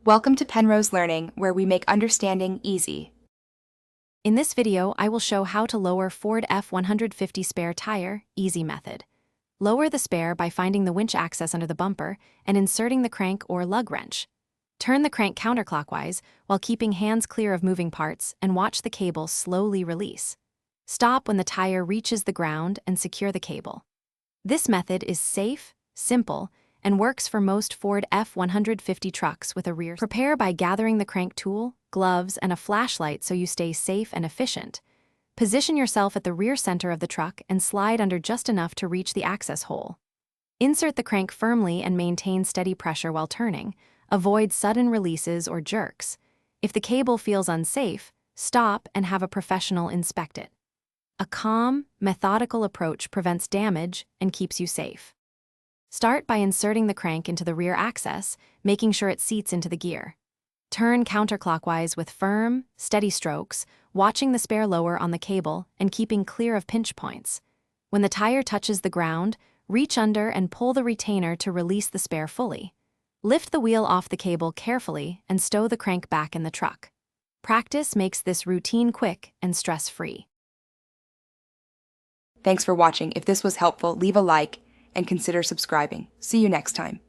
Welcome to Penrose Learning, where we make understanding easy. In this video, I will show how to lower Ford F150 spare tire, easy method. Lower the spare by finding the winch access under the bumper and inserting the crank or lug wrench. Turn the crank counterclockwise while keeping hands clear of moving parts and watch the cable slowly release. Stop when the tire reaches the ground and secure the cable. This method is safe, simple, and works for most Ford F150 trucks with a rear. Prepare by gathering the crank tool, gloves, and a flashlight so you stay safe and efficient. Position yourself at the rear center of the truck and slide under just enough to reach the access hole. Insert the crank firmly and maintain steady pressure while turning. Avoid sudden releases or jerks. If the cable feels unsafe, stop and have a professional inspect it. A calm, methodical approach prevents damage and keeps you safe. Start by inserting the crank into the rear access, making sure it seats into the gear. Turn counterclockwise with firm, steady strokes, watching the spare lower on the cable and keeping clear of pinch points. When the tire touches the ground, reach under and pull the retainer to release the spare fully. Lift the wheel off the cable carefully and stow the crank back in the truck. Practice makes this routine quick and stress-free. Thanks for watching. If this was helpful, leave a like and consider subscribing. See you next time.